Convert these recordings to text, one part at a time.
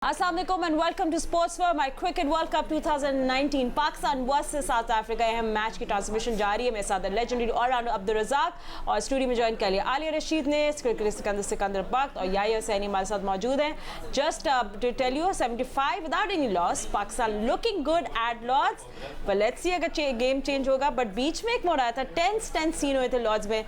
Assalamu alaikum and welcome to Sports for my Cricket World Cup 2019 Pakistan versus south Africa अहम match की transmission जारी है। मेरे साथ लेजेंडरी ऑलराउंडर अब्दुल रज़ाक और स्टूडियो में ज्वाइन कर लिया आलिया रशीद ने, सिकंदर बख्त और याहिया हुसैनी हमारे साथ मौजूद हैं। Just to tell you 75 without any loss, Pakistan looking good at Lord's, पर लेट्स सी अगर गेम चेंज होगा। बट बीच में एक मोड़ आया था, टेंस सीन हुए थे लॉर्ड्स में।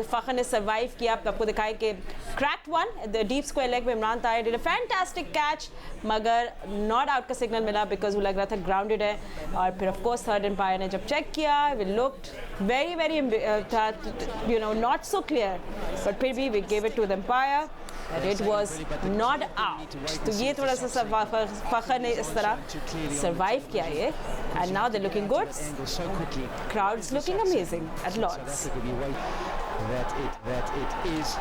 फ़खर ने सर्वाइव किया, आपको दिखाया कि cracked one the deep square leg में Imran Tahir did a fantastic catch, मगर नॉट आउट का सिग्नल मिला बिकॉज वो लग रहा था ग्राउंडेड है। और फिर ऑफ कोर्स थर्ड एम्पायर ने जब चेक किया, we looked very very you know not so clear, but फिर भी we gave it to the umpire, it was not out. तो ये थोड़ा सा फ़खर ने इस तरह सर्वाइव किया ये, and now they looking good, crowds looking amazing at Lord's.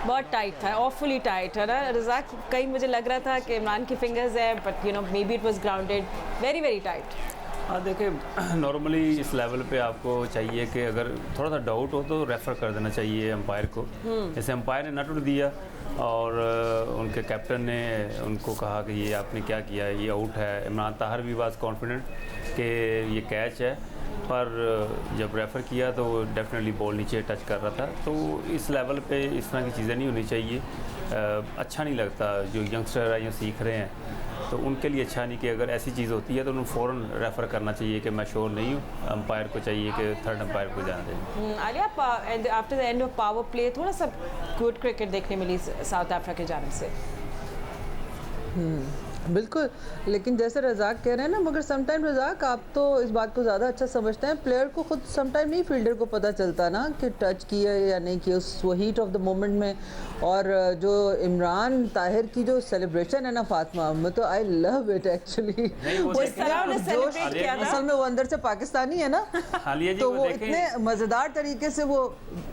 बहुत टाइट था, ऑफुली टाइट है ना रज़ाक। कहीं मुझे लग रहा था कि इमरान की फिंगर्स है, but you know may be it was grounded, very very tight. हाँ देखिए, नॉर्मली इस लेवल पे आपको चाहिए कि अगर थोड़ा सा डाउट हो तो रेफ़र कर देना चाहिए अंपायर को। जैसे अंपायर ने नट उड़ दिया और उनके कैप्टन ने उनको कहा कि ये आपने क्या किया, ये आउट है। इमरान ताहिर भी वाज कॉन्फिडेंट कि ये कैच है, पर जब रेफ़र किया तो डेफिनेटली बॉल नीचे टच कर रहा था। तो इस लेवल पे इस तरह की चीज़ें नहीं होनी चाहिए, अच्छा नहीं लगता। जो यंगस्टर हैं या सीख रहे हैं तो उनके लिए अच्छा नहीं कि अगर ऐसी चीज़ होती है तो उन्हें फ़ौरन रेफ़र करना चाहिए कि मैं श्योर नहीं हूँ। अंपायर को चाहिए कि थर्ड अंपायर को जाने दें। Alia, after the end of power play थोड़ा सा गुड क्रिकेट देखने मिली साउथ अफ्रीका की जानिब से। बिल्कुल, लेकिन जैसे रज़ाक कह रहे हैं ना, मगर समटाइम रज़ाक आप तो इस बात को ज़्यादा अच्छा समझते हैं, प्लेयर को खुद समटाइम नहीं फील्डर को पता चलता ना कि टच किया या नहीं किया उस वो हीट ऑफ द मोमेंट में। और जो इमरान ताहिर की जो सेलिब्रेशन है ना फातिमा में, तो आई लव इट एक्चुअली। असल में वो अंदर से पाकिस्तानी है ना, तो वो इतने मज़ेदार तरीके से वो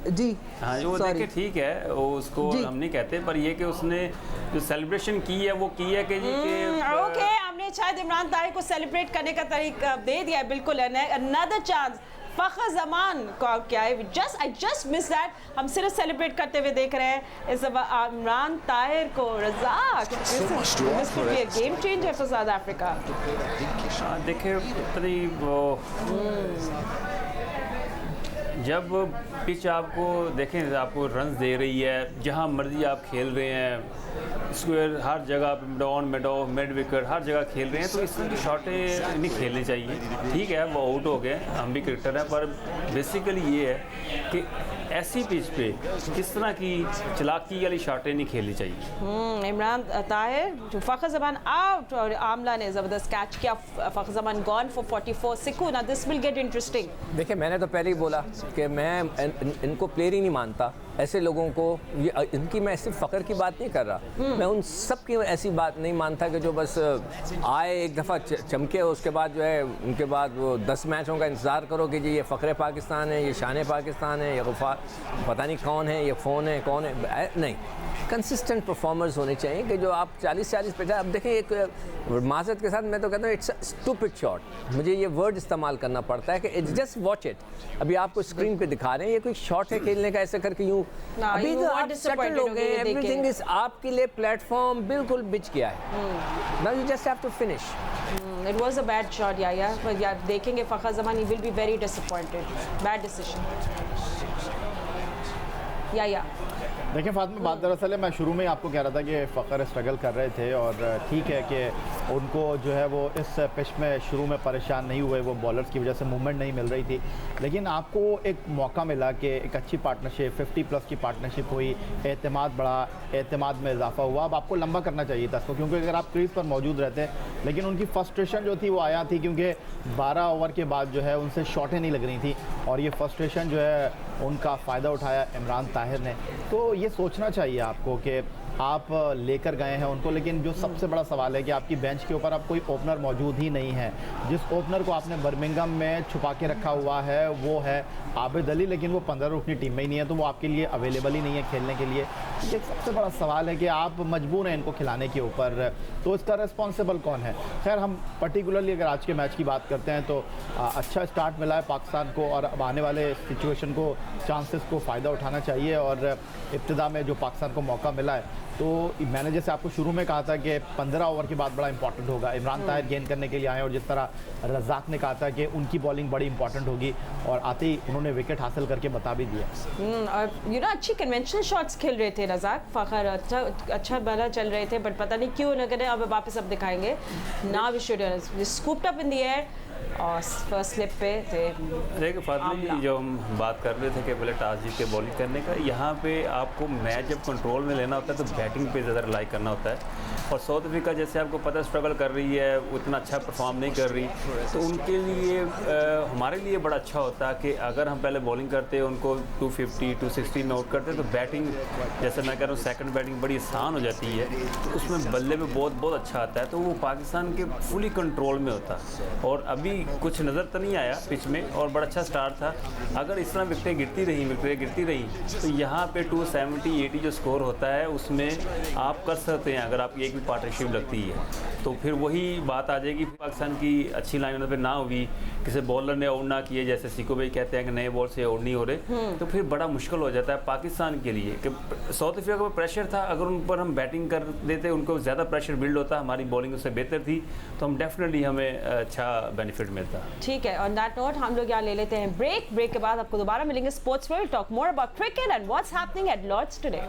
जी हाँ वो देखे ठीक है, वो उसको हम नहीं कहते, पर ये कि उसने जो सेलिब्रेशन की है वो की है कि ओके, हमने शायद इमरान ताहिर को सेलिब्रेट करने का तरीका दे दिया है। बिल्कुल, अनदर चांस फ़खर ज़मान को आउट किया है। I just miss that. हम सिर्फ सेलिब्रेट करते हुए देख रहे हैं इस इमरान ताहिर को। Razzaq, this could be a game changer for South Africa. देखिए जब पिच आपको देखें, आपको रन्स दे रही है, जहाँ मर्जी आप खेल रहे हैं, स्क्वायर हर जगह, down mid off mid wicket हर जगह खेल रहे हैं, तो इस तरह की शॉटें नहीं खेलनी चाहिए। ठीक है वो आउट हो गए, हम भी क्रिकेटर हैं, पर बेसिकली ये है कि ऐसी पिच पे किस तरह की चलाकी वाली शॉटें नहीं खेलनी चाहिए। इमरान ताहिर, जो फ़खर ज़मान आउट और आमला ने ज़बरदस्त कैच किया। फ़खर ज़मान गॉन फॉर 44 सिक्कू। ना दिस विल गेट इंटरेस्टिंग। देखिए, मैंने तो पहले ही बोला कि मैं इनको प्लेयर ही नहीं मानता। ऐसे लोगों को इनकी, मैं सिर्फ फ़खर की बात नहीं कर रहा, मैं उन सब की ऐसी बात नहीं मानता कि जो बस आए एक दफ़ा चमके, उसके बाद जो है उनके बाद वो 10 मैचों का इंतज़ार करो कि जी ये फ़खर पाकिस्तान है, ये शान पाकिस्तान है, ये पता नहीं कौन है, ये फ़ोन है कौन है। नहीं, कंसिस्टेंट परफॉर्मर्स होने चाहिए कि जो आप 40-40 पे। अब देखें, एक माज़रत के साथ मैं तो कहता हूँ इट्स स्टूपिड शॉट, मुझे ये वर्ड इस्तेमाल करना पड़ता है कि इट्स जस्ट वॉच इट। अभी आपको स्क्रीन पे दिखा रहे हैं, ये कोई शॉट है खेलने का ऐसे करके यूँ। अभी तो आप सेटल हो गए, एवरीथिंग इज आपके लिए प्लेटफॉर्म बिल्कुल बिच गया है। Now you just have to finish. It was a bad shot यार, पर यार देखेंगे Fakhar Zaman, he will be very disappointed. Bad decision. या देखिए फातिमा, बात दरअसल है, मैं शुरू में ही आपको कह रहा था कि फ़खर स्ट्रगल कर रहे थे, और ठीक है कि उनको जो है वो इस पिच में शुरू में परेशान नहीं हुए, वो बॉलर्स की वजह से मूवमेंट नहीं मिल रही थी, लेकिन आपको एक मौका मिला कि एक अच्छी पार्टनरशिप, 50+ की पार्टनरशिप हुई, एतमाद बढ़ा, एतमाद में इजाफा हुआ। अब आपको लंबा करना चाहिए था इसको, क्योंकि अगर आप क्रीज पर मौजूद रहते, लेकिन उनकी फ्रस्ट्रेशन जो थी वो आया थी, क्योंकि 12 ओवर के बाद जो है उनसे शॉटें नहीं लग रही थी, और ये फ्रस्ट्रेशन जो है उनका फ़ायदा उठाया इमरान ताहिर ने। तो ये सोचना चाहिए आपको कि आप लेकर गए हैं उनको, लेकिन जो सबसे बड़ा सवाल है कि आपकी बेंच के ऊपर अब कोई ओपनर मौजूद ही नहीं है। जिस ओपनर को आपने बर्मिंघम में छुपा के रखा हुआ है वो है आबिद अली, लेकिन वो 15 रुकनी टीम में ही नहीं है, तो वो आपके लिए अवेलेबल ही नहीं है खेलने के लिए। ये सबसे बड़ा सवाल है कि आप मजबूर हैं इनको खिलाने के ऊपर, तो इसका रिस्पॉन्सिबल कौन है। खैर, हम पर्टिकुलरली अगर आज के मैच की बात करते हैं तो अच्छा स्टार्ट मिला है पाकिस्तान को, और अब आने वाले सिचुएशन को, चांसेस को फ़ायदा उठाना चाहिए, और इब्तिदा में जो पाकिस्तान को मौका मिला है तो मैंने जैसे आपको शुरू में कहा था कि 15 ओवर के बाद बड़ा इंपॉर्टेंट होगा, इमरान ताहिर गेंद करने के लिए आए और जिस तरह रज़ाक ने कहा था कि उनकी बॉलिंग बड़ी इंपॉर्टेंट होगी और आते ही उन्होंने विकेट हासिल करके बता भी दिया। और अच्छी कन्वेंशनल शॉट्स खेल रहे थे रज़ाक फ़खर, अच्छा भला चल रहे थे, बट पता नहीं क्यों न करें, अब वापस अब दिखाएंगे ना we should scooped up in the air और फर्स्ट स्लिप पे थे। देखिए फातिमा, जो हम बात कर रहे थे कि पहले टॉस जीत के बॉलिंग करने का, यहाँ पे आपको मैच जब कंट्रोल में लेना होता है तो बैटिंग पे ज़्यादा रिलाई करना होता है। और साउथ अफ्रीका जैसे आपको पता स्ट्रगल कर रही है, उतना अच्छा परफॉर्म नहीं कर रही, तो उनके लिए हमारे लिए बड़ा अच्छा होता है कि अगर हम पहले बॉलिंग करते उनको 250 260 में आउट करते तो बैटिंग, जैसे मैं कह रहा हूँ सेकंड बैटिंग बड़ी आसान हो जाती है, तो उसमें बल्ले पे बहुत अच्छा आता है, तो वो पाकिस्तान के फुली कंट्रोल में होता। और अभी कुछ नज़र तो नहीं आया पिच में और बड़ा अच्छा स्टार्ट था। अगर इस तरह विकेटें गिरती रही तो यहाँ पे 270-80 जो स्कोर होता है उसमें आप कर सकते हैं, अगर आपकी एक भी पार्टनरशिप लगती है तो फिर वही बात आ जाएगी। पाकिस्तान की अच्छी लाइन पे ना हुई, किसी बॉलर ने आउट ना किए, जैसे सिको भाई कहते हैं कि नए बॉल से आउट नहीं हो रहे, तो फिर बड़ा मुश्किल हो जाता है पाकिस्तान के लिए कि साउथ अफ्रीका का प्रेशर था, अगर उन पर हम बैटिंग कर देते उनको ज़्यादा प्रेशर बिल्ड होता, हमारी बॉलिंग उससे बेहतर थी, तो हम डेफिनेटली हमें अच्छा बेनिफिट मिलता। ठीक है, ऑन दैट नोट हम लोग यहाँ ले लेते हैं ब्रेक के बाद आपको दोबारा मिलेंगे sports world, talk more about cricket and what's happening at Lord's today.